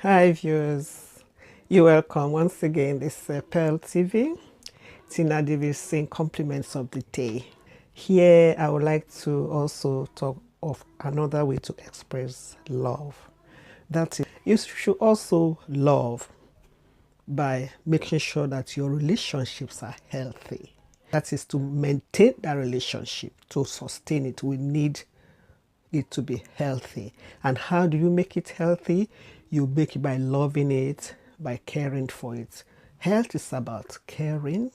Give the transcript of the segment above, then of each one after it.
Hi viewers, you're welcome once again. This is Pearl TV. Tina Davis saying compliments of the day. Here I would like to also talk of another way to express love. That is, you should also love by making sure that your relationships are healthy. That is, to maintain that relationship, to sustain it, we need it to be healthy. And how do you make it healthy? You make it by loving it, by caring for it. Health is about caring.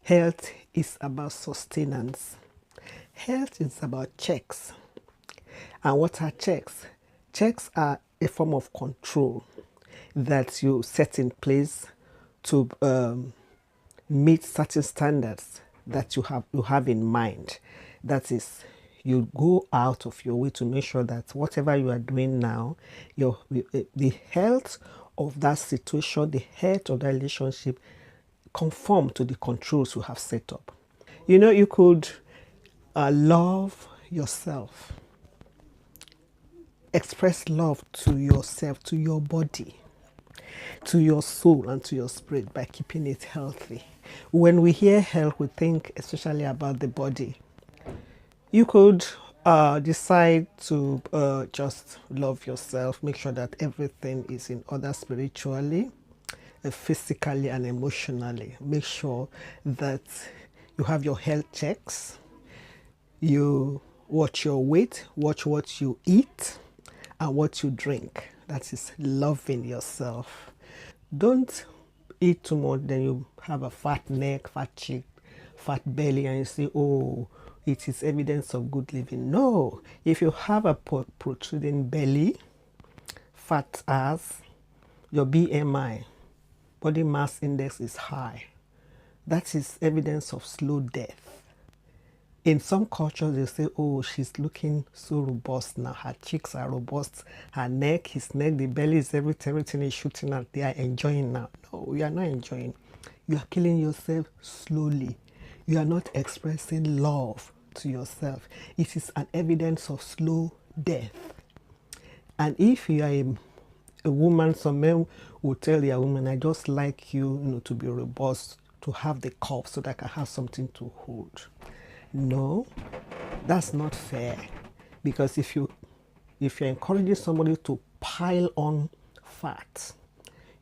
Health is about sustenance. Health is about checks. And what are checks? Checks are a form of control that you set in place to meet certain standards that you have in mind. That is, you go out of your way to make sure that whatever you are doing now, the health of that situation, the health of that relationship conform to the controls you have set up. You know, you could love yourself, express love to yourself, to your body, to your soul, and to your spirit by keeping it healthy. When we hear health, we think especially about the body. You could decide to just love yourself, make sure that everything is in order spiritually, physically, and emotionally. Make sure that you have your health checks, you watch your weight, watch what you eat, and what you drink. That is loving yourself. Don't eat too much, then you have a fat neck, fat cheek, fat belly, and you say, oh, it is evidence of good living. No, if you have a protruding belly, fat ass, your BMI, body mass index is high, that is evidence of slow death. In some cultures, they say, oh, she's looking so robust now. Her cheeks are robust. Her neck, his neck, the belly is everything is shooting out. They are enjoying now. No, you are not enjoying. You are killing yourself slowly. You are not expressing love to yourself. It is an evidence of slow death. And if you are a woman, some men will tell their woman, I just like you, to be robust, to have the cup so that I can have something to hold. No, that's not fair, because if you're encouraging somebody to pile on fat,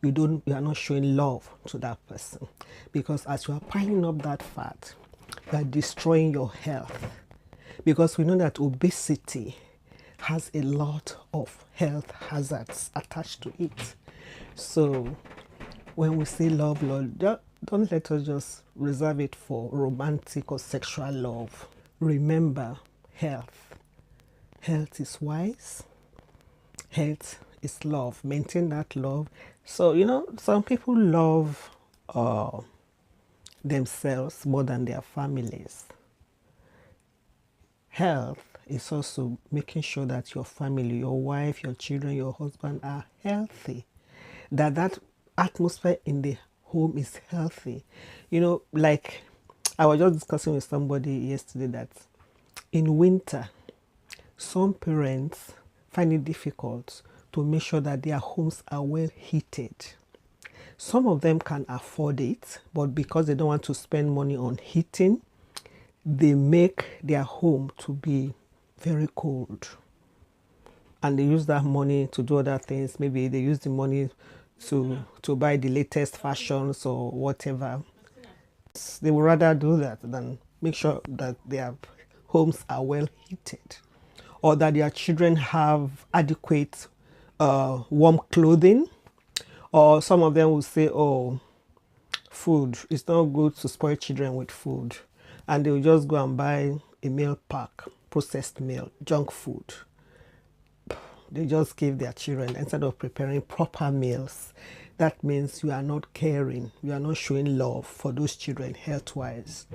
you are not showing love to that person, because as you are piling up that fat, you are destroying your health, because we know that obesity has a lot of health hazards attached to it. So when we say love, don't let us just reserve it for romantic or sexual love. Remember, health. Health is wise. Health is love. Maintain that love. So, some people love themselves more than their families. Health is also making sure that your family, your wife, your children, your husband are healthy. That atmosphere in the home is healthy. Like I was just discussing with somebody yesterday that in winter, some parents find it difficult to make sure that their homes are well heated. Some of them can afford it, but because they don't want to spend money on heating, they make their home to be very cold. And they use that money to do other things. Maybe they use the money to buy the latest fashions or whatever. They would rather do that than make sure that their homes are well heated, or that their children have adequate warm clothing. Or some of them will say, oh, food, it's not good to spoil children with food. And they will just go and buy a meal pack, processed meal, junk food. They just give their children instead of preparing proper meals. That means you are not caring, you are not showing love for those children health-wise.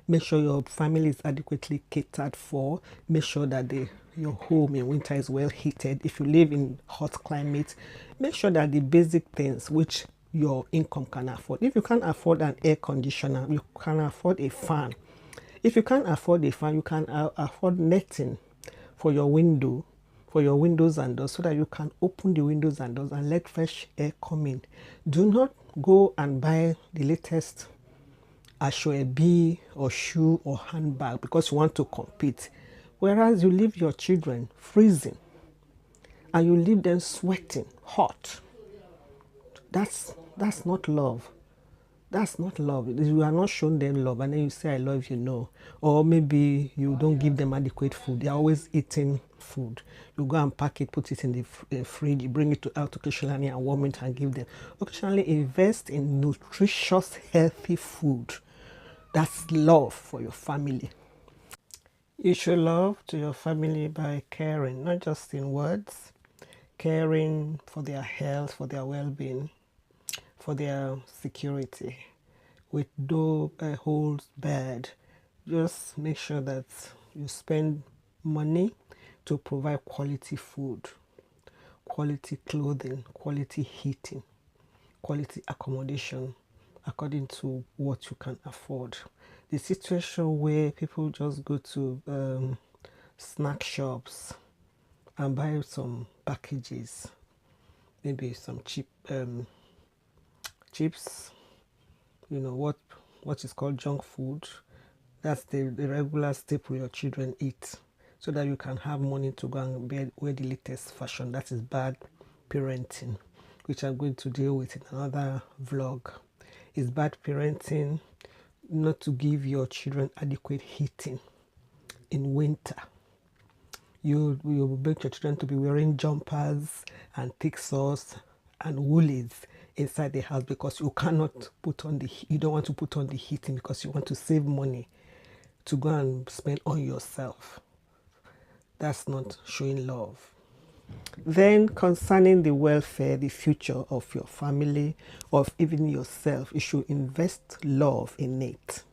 Make sure your family is adequately catered for. Make sure that your home in winter is well heated. If you live in hot climate, make sure that the basic things which your income can afford. If you can't afford an air conditioner, you can afford a fan. If you can't afford a fan, you can afford netting for your window, for your windows and doors so that you can open the windows and doors and let fresh air come in. Do not go and buy the latest Ashwebi or shoe or handbag because you want to compete. Whereas you leave your children freezing and you leave them sweating hot. That's not love. That's not love. You are not showing them love and then you say I love you, no. Or maybe you don't give them adequate food. They are always eating food. You go and pack it, put it in the fridge, you bring it out occasionally and warm it and give them. Occasionally invest in nutritious, healthy food. That's love for your family. You show love to your family by caring, not just in words, caring for their health, for their well-being, for their security. With no holds barred, just make sure that you spend money to provide quality food, quality clothing, quality heating, quality accommodation according to what you can afford. The situation where people just go to snack shops and buy some packages, maybe some cheap chips, what is called junk food. That's the regular staple your children eat so that you can have money to go and wear the latest fashion. That is bad parenting, which I'm going to deal with in another vlog. It's bad parenting not to give your children adequate heating in winter. You make your children to be wearing jumpers and thick socks and woolies inside the house because you cannot you don't want to put on the heating because you want to save money to go and spend on yourself. That's not showing love. Then concerning the welfare, the future of your family, of even yourself, you should invest love in it.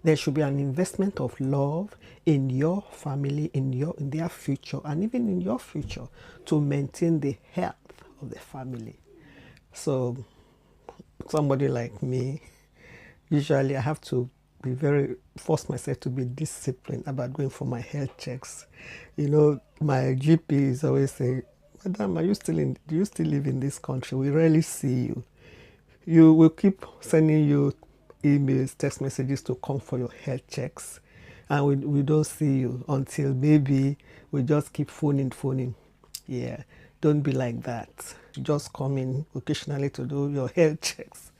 There should be an investment of love in your family, in their future, and even in your future to maintain the health of the family. So somebody like me, usually I have to force myself to be disciplined about going for my health checks. My GP is always saying, Madam, do you still live in this country? We rarely see you. You will keep sending you emails, text messages to come for your health checks. And we don't see you until maybe we just keep phoning. Yeah, don't be like that. You just come in occasionally to do your health checks.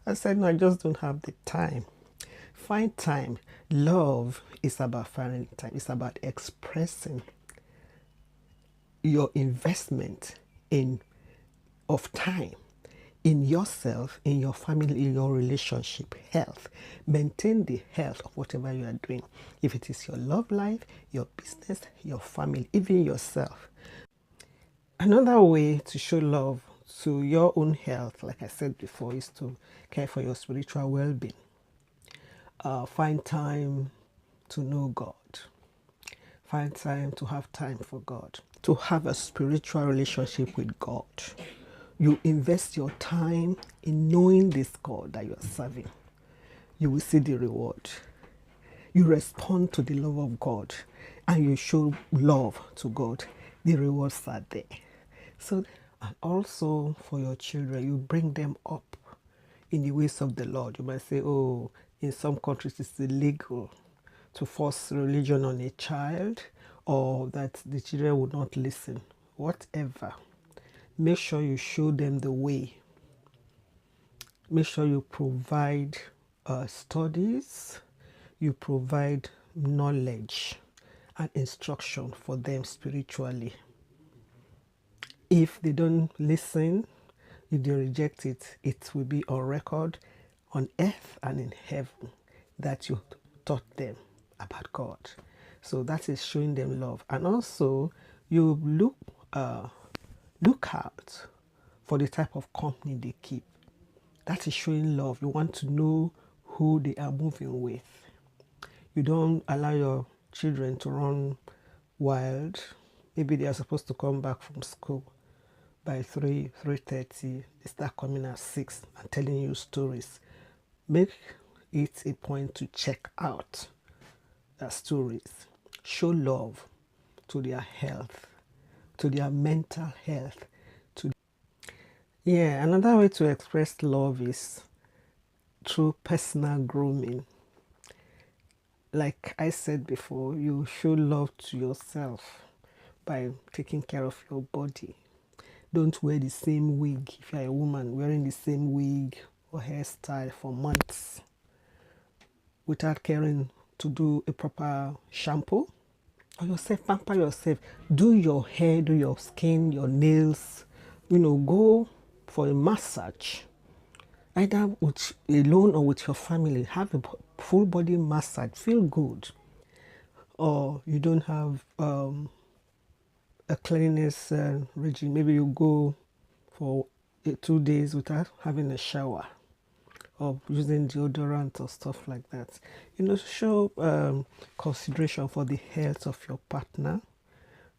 I said, no, I just don't have the time. Find time. Love is about finding time. It's about expressing your investment of time in yourself, in your family, in your relationship, health. Maintain the health of whatever you are doing. If it is your love life, your business, your family, even yourself. Another way to show love to your own health, like I said before, is to care for your spiritual well-being. Find time to know God. Find time to have time for God. To have a spiritual relationship with God. You invest your time in knowing this God that you are serving. You will see the reward. You respond to the love of God and you show love to God. The rewards are there. So, and also for your children, you bring them up in the ways of the Lord. You might say, oh, in some countries it's illegal to force religion on a child or that the children would not listen. Whatever. Make sure you show them the way. Make sure you provide studies, you provide knowledge and instruction for them spiritually. If they don't listen, if they reject it, it will be on record on earth and in heaven that you taught them about God. So that is showing them love. And also you look out for the type of company they keep. That is showing love. You want to know who they are moving with. You don't allow your children to run wild. Maybe they are supposed to come back from school by 3:30. They start coming at 6 and telling you stories. Make it a point to check out their stories. Show love to their health to their mental health. Yeah, another way to express love is through personal grooming. Like I said before, you show love to yourself by taking care of your body. Don't wear the same wig. If you're a woman, wearing the same wig or hairstyle for months without caring to do a proper shampoo. Or yourself, pamper yourself. Do your hair, do your skin, your nails. Go for a massage. Either with alone or with your family. Have a full body massage. Feel good. Or you don't have a cleanliness regime. Maybe you go for 2 days without having a shower or using deodorant or stuff like that. Show consideration for the health of your partner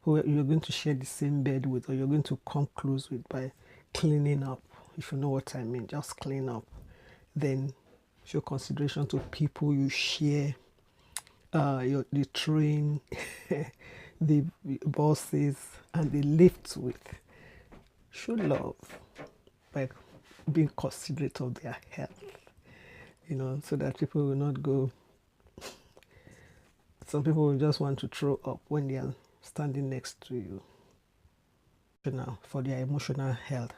who you're going to share the same bed with, or you're going to come close with, by cleaning up. If you know what I mean, just clean up. Then show consideration to people you share the train, the bosses, and the lifts with. Show love by being considerate of their health, so that people will not go. Some people will just want to throw up when they are standing next to you. Now, for their emotional health,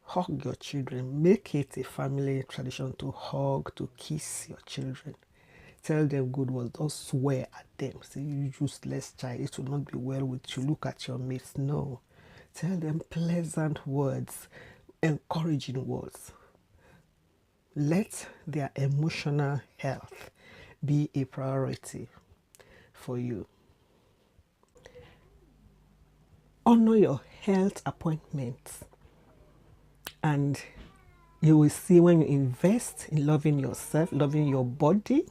hug your children. Make it a family tradition to hug, to kiss your children. Tell them good words. Don't swear at them. Say, you useless child, it will not be well with you. Look at your mates. No. Tell them pleasant words, encouraging words. Let their emotional health be a priority for you. Honor your health appointments, and you will see, when you invest in loving yourself, loving your body,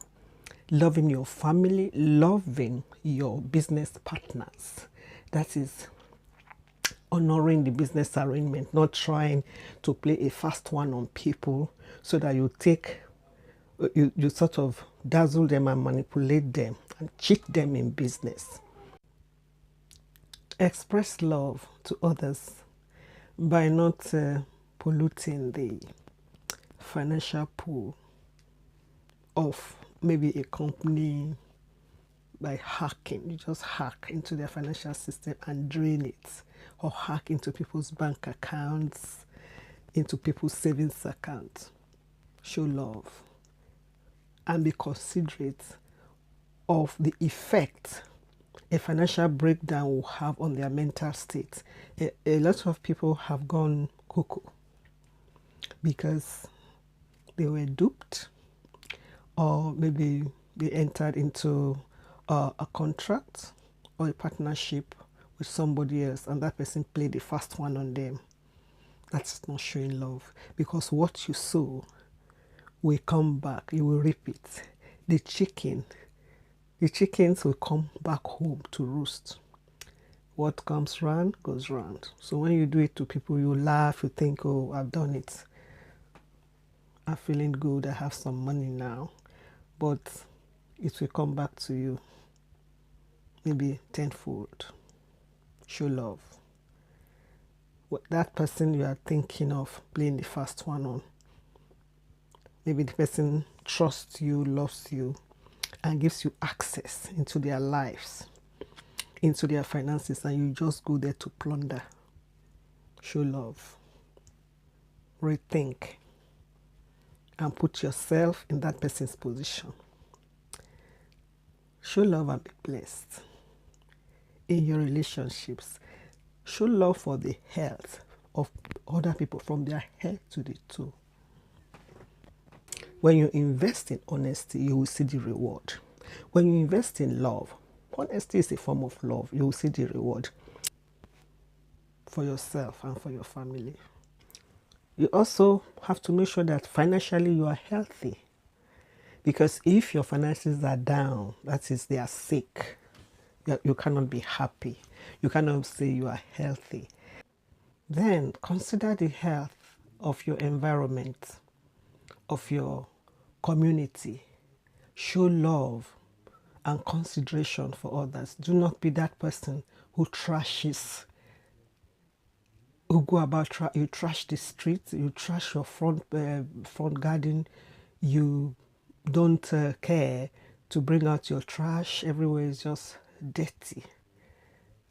loving your family, loving your business partners. That is honoring the business arrangement, not trying to play a fast one on people so that you sort of dazzle them and manipulate them and cheat them in business. Express love to others by not polluting the financial pool of maybe a company by hacking. You just hack into their financial system and drain it, or hack into people's bank accounts, into people's savings accounts. Show love and be considerate of the effect a financial breakdown will have on their mental state. A lot of people have gone cuckoo because they were duped, or maybe they entered into a contract or a partnership with somebody else, and that person played the fast one on them. That's not showing love, because what you sow will come back. You will reap it. The chickens will come back home to roost. What comes round goes round. So when you do it to people, you laugh, you think, oh, I've done it. I'm feeling good, I have some money now. But it will come back to you, maybe tenfold. Show love. That person you are thinking of playing the fast one on, maybe the person trusts you, loves you, and gives you access into their lives, into their finances, and you just go there to plunder. Show love. Rethink and put yourself in that person's position. Show love and be blessed. In your relationships, show love for the health of other people, from their head to the toe. When you invest in honesty, you will see the reward. When you invest in love, honesty is a form of love, you will see the reward for yourself and for your family. You also have to make sure that financially you are healthy. Because if your finances are down, that is, they are sick, you cannot be happy. You cannot say you are healthy. Then consider the health of your environment, of your community. Show love and consideration for others. Do not be that person who trashes You go about, you trash the street, you trash your front garden, you don't care to bring out your trash. Everywhere is just dirty,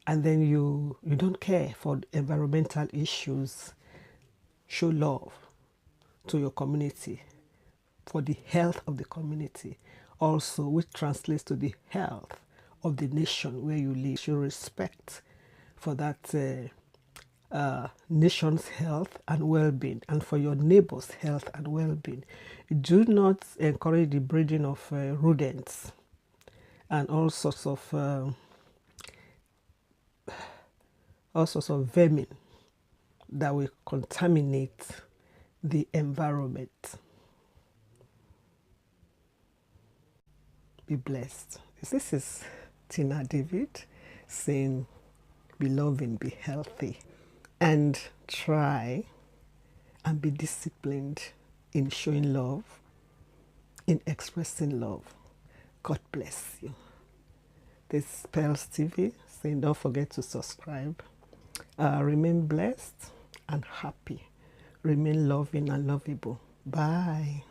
and then you don't care for environmental issues. Show love to your community, for the health of the community, also, which translates to the health of the nation where you live. Show respect for that nation's health and well-being, and for your neighbor's health and well-being. Do not encourage the breeding of rodents and all sorts of vermin that will contaminate the environment. Be blessed. This is Tina David saying, be loving, be healthy, and try and be disciplined in showing love, in expressing love. God bless you. This is Pearls TV saying, don't forget to subscribe. Remain blessed and happy. Remain loving and lovable. Bye.